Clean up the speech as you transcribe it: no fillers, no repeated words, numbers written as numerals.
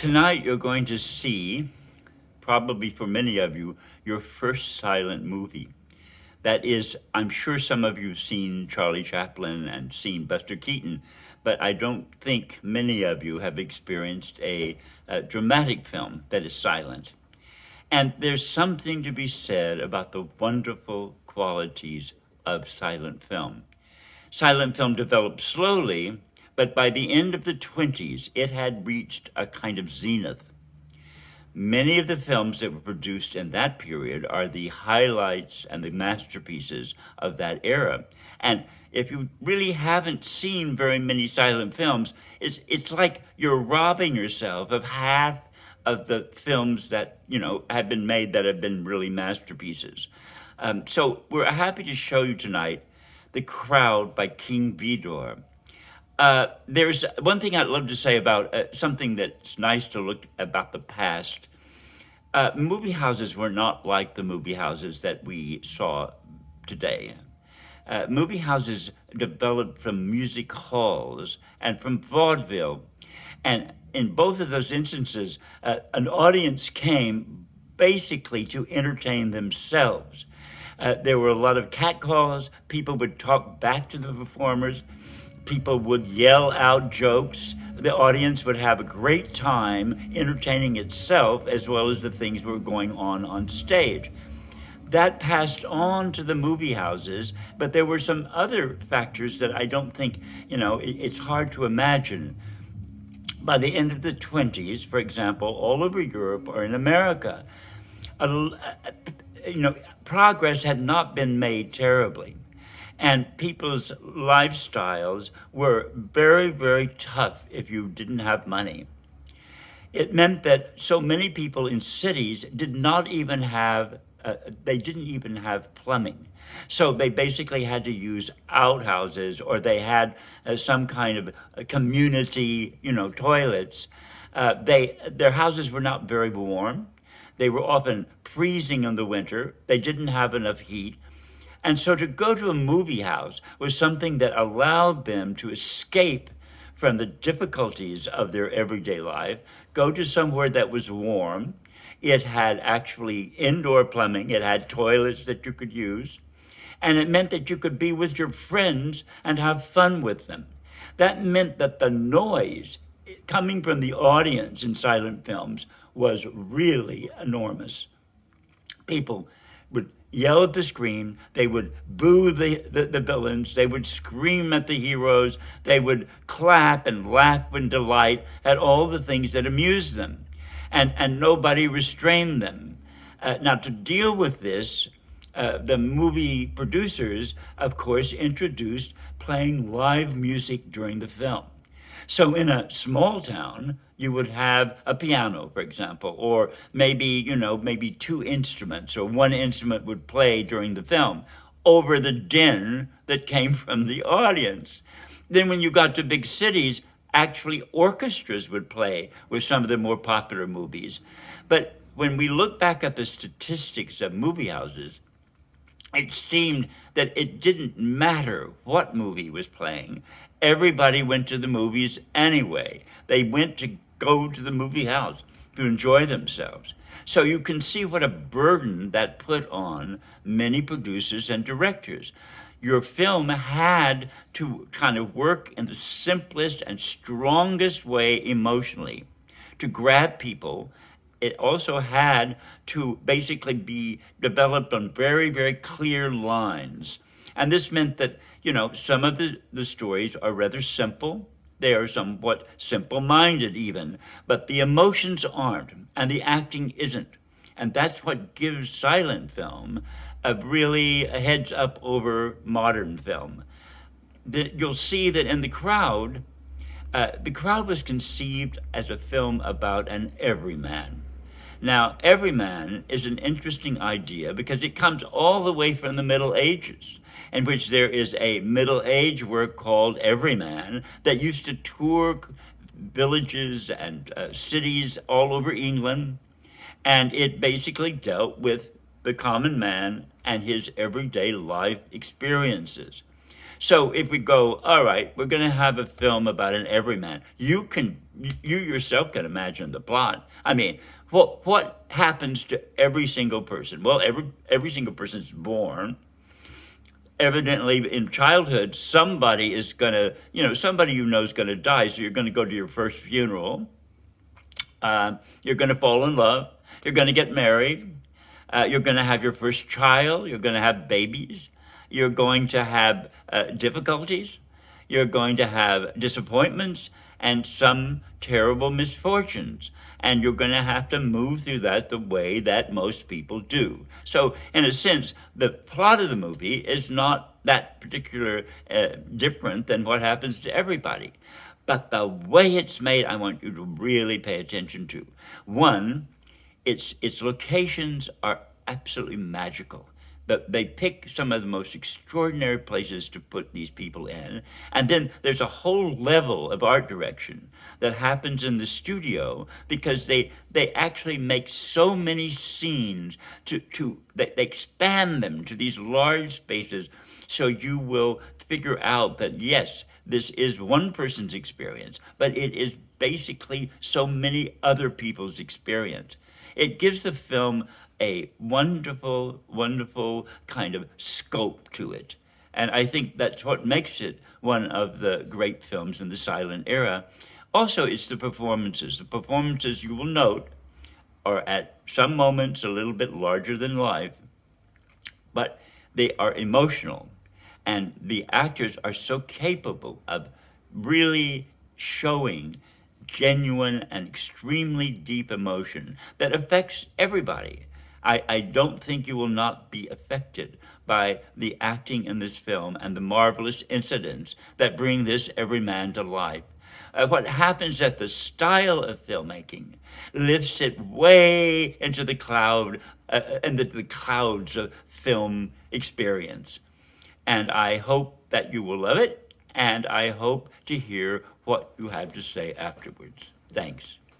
Tonight you're going to see, probably for many of you, your first silent movie. That is, I'm sure some of you have seen Charlie Chaplin and seen Buster Keaton, but I don't think many of you have experienced a dramatic film that is silent. And there's something to be said about the wonderful qualities of silent film. Silent film developed slowly, but by the end of the 20s, it had reached a kind of zenith. Many of the films that were produced in that period are the highlights and the masterpieces of that era. And if you really haven't seen very many silent films, it's like you're robbing yourself of half of the films that have been made that have been really masterpieces. So we're happy to show you tonight The Crowd by King Vidor. There's one thing I'd love to say about something that's nice to look about the past. Movie houses were not like the movie houses that we saw today. Movie houses developed from music halls and from vaudeville. And in both of those instances, an audience came basically to entertain themselves. There were a lot of catcalls. People would talk back to the performers. People would yell out jokes. The audience would have a great time entertaining itself as well as the things that were going on stage. That passed on to the movie houses, but there were some other factors that I don't think, it's hard to imagine. By the end of the 20s, for example, all over Europe or in America, progress had not been made terribly. And people's lifestyles were very, very tough if you didn't have money. It meant that so many people in cities didn't even have plumbing. So they basically had to use outhouses, or they had some kind of community, toilets. Their houses were not very warm. They were often freezing in the winter. They didn't have enough heat. And so to go to a movie house was something that allowed them to escape from the difficulties of their everyday life, go to somewhere that was warm. It had actually indoor plumbing. It had toilets that you could use. And it meant that you could be with your friends and have fun with them. That meant that the noise coming from the audience in silent films was really enormous. People would yell at the screen, they would boo the villains, they would scream at the heroes, they would clap and laugh in delight at all the things that amused them. And nobody restrained them. Now, to deal with this, the movie producers, of course, introduced playing live music during the film. So in a small town, you would have a piano, for example, or maybe two instruments, or one instrument would play during the film over the din that came from the audience. Then when you got to big cities, actually orchestras would play with some of the more popular movies. But when we look back at the statistics of movie houses, it seemed that it didn't matter what movie was playing. Everybody went to the movies anyway. They went to go to the movie house to enjoy themselves. So you can see what a burden that put on many producers and directors. Your film had to kind of work in the simplest and strongest way emotionally to grab people. It also had to basically be developed on very, very clear lines. And this meant that, some of the stories are rather simple. They are somewhat simple-minded even, but the emotions aren't, and the acting isn't. And that's what gives silent film a heads up over modern film. You'll see that in The Crowd, The Crowd was conceived as a film about an everyman. Now, Everyman is an interesting idea because it comes all the way from the Middle Ages, in which there is a Middle Age work called Everyman that used to tour villages and cities all over England, and it basically dealt with the common man and his everyday life experiences. So if we go, all right, we're going to have a film about an everyman. You yourself can imagine the plot. I mean, what happens to every single person? Well, every single person is born. Evidently, in childhood, somebody is going to, somebody you know is going to die. So you're going to go to your first funeral. You're going to fall in love. You're going to get married. You're going to have your first child. You're going to have babies. You're going to have difficulties. You're going to have disappointments and some terrible misfortunes. And you're going to have to move through that the way that most people do. So, in a sense, the plot of the movie is not that particular different than what happens to everybody. But the way it's made, I want you to really pay attention to. One, its locations are absolutely magical. But they pick some of the most extraordinary places to put these people in. And then there's a whole level of art direction that happens in the studio because they actually make so many scenes they expand them to these large spaces so you will figure out that yes, this is one person's experience, but it is basically so many other people's experience. It gives the film a wonderful, wonderful kind of scope to it. And I think that's what makes it one of the great films in the silent era. Also, it's the performances. The performances, you will note, are at some moments a little bit larger than life, but they are emotional. And the actors are so capable of really showing genuine and extremely deep emotion that affects everybody. I don't think you will not be affected by the acting in this film and the marvelous incidents that bring this everyman to life. What happens that the style of filmmaking lifts it way into the cloud, into the clouds of film experience. And I hope that you will love it, and I hope to hear what you have to say afterwards. Thanks.